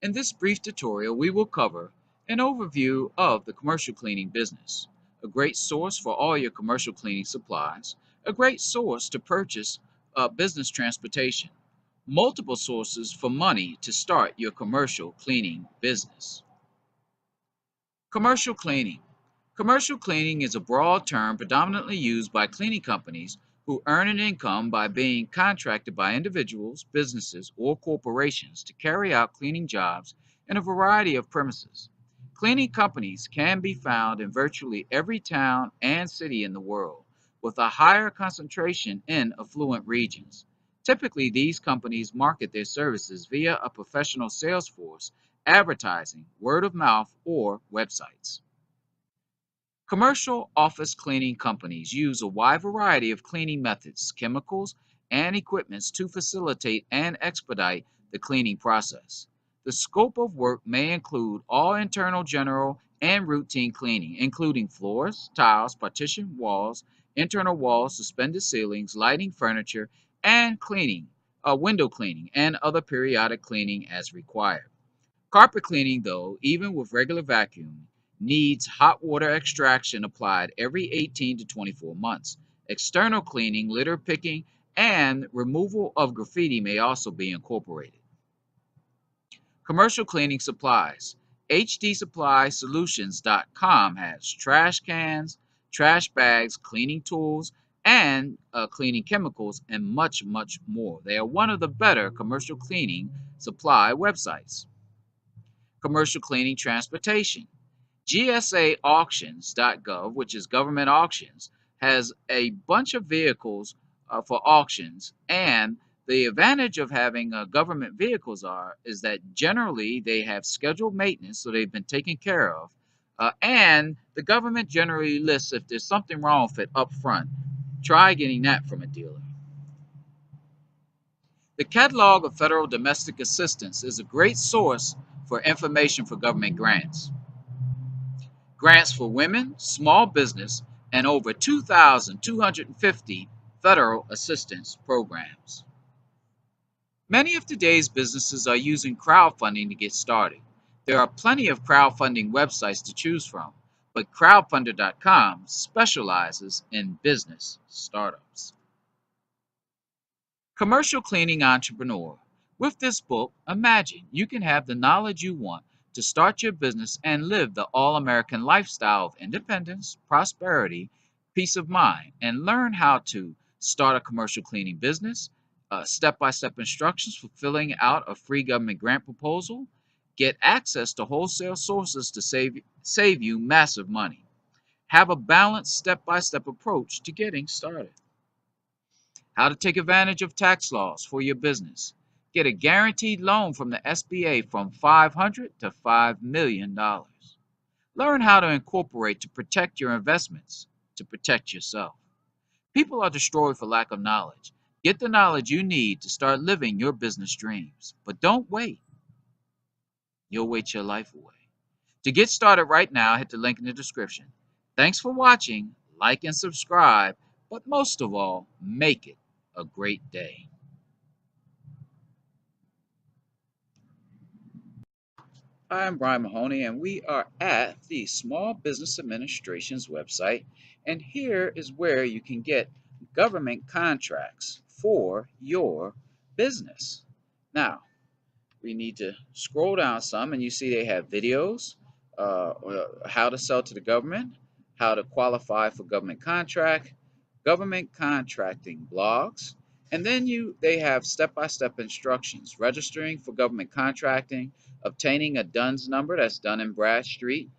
In this brief tutorial, we will cover an overview of the commercial cleaning business, a great source for all your commercial cleaning supplies, a great source to purchase business transportation, multiple sources for money to start your commercial cleaning business. Commercial cleaning. Commercial cleaning is a broad term predominantly used by cleaning companies who earn an income by being contracted by individuals, businesses, or corporations to carry out cleaning jobs in a variety of premises. Cleaning companies can be found in virtually every town and city in the world, with a higher concentration in affluent regions. Typically, these companies market their services via a professional sales force, advertising, word of mouth, or websites. Commercial office cleaning companies use a wide variety of cleaning methods, chemicals, and equipments to facilitate and expedite the cleaning process. The scope of work may include all internal, general, and routine cleaning, including floors, tiles, partition walls, internal walls, suspended ceilings, lighting, furniture, and window cleaning, and other periodic cleaning as required. Carpet cleaning, though, even with regular vacuum, needs hot water extraction applied every 18 to 24 months. External cleaning, litter picking, and removal of graffiti may also be incorporated. Commercial cleaning supplies. HDSupplySolutions.com has trash cans, trash bags, cleaning tools, and cleaning chemicals, and much, much more. They are one of the better commercial cleaning supply websites. Commercial cleaning transportation. GSAauctions.gov, which is government auctions, has a bunch of vehicles for auctions, and the advantage of having government vehicles is that generally they have scheduled maintenance, so they've been taken care of, and the government generally lists if there's something wrong with it up front. Try getting that from a dealer. The Catalog of Federal Domestic Assistance is a great source for information for government grants. Grants for women, small business, and over 2,250 federal assistance programs. Many of today's businesses are using crowdfunding to get started. There are plenty of crowdfunding websites to choose from, but crowdfunder.com specializes in business startups. Commercial cleaning entrepreneur. With this book, imagine you can have the knowledge you want to start your business and live the all-American lifestyle of independence, prosperity, peace of mind, and learn how to start a commercial cleaning business, step-by-step instructions for filling out a free government grant proposal, get access to wholesale sources to save you massive money. Have a balanced step-by-step approach to getting started. How to take advantage of tax laws for your business. Get a guaranteed loan from the SBA from $500 to $5 million. Learn how to incorporate to protect your investments, to protect yourself. People are destroyed for lack of knowledge. Get the knowledge you need to start living your business dreams. But don't wait. You'll wait your life away. To get started right now, hit the link in the description. Thanks for watching. Like and subscribe. But most of all, make it a great day. Hi, I'm Brian Mahoney, and we are at the Small Business Administration's website. And here is where you can get government contracts for your business. Now, we need to scroll down some, and you see they have videos, how to sell to the government, how to qualify for government contract, government contracting blogs, and then they have step-by-step instructions, registering for government contracting, obtaining a DUNS number, that's Dun& Bradstreet,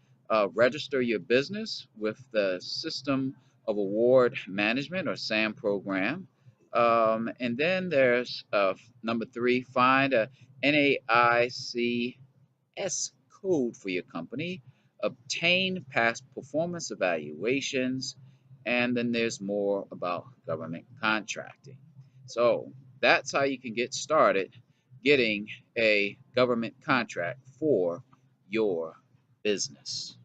register your business with the System of Award Management, or SAM program, and then there's number 3, find a NAICS code for your company, obtain past performance evaluations, and then there's more about government contracting. So that's how you can get started getting a government contract for your business.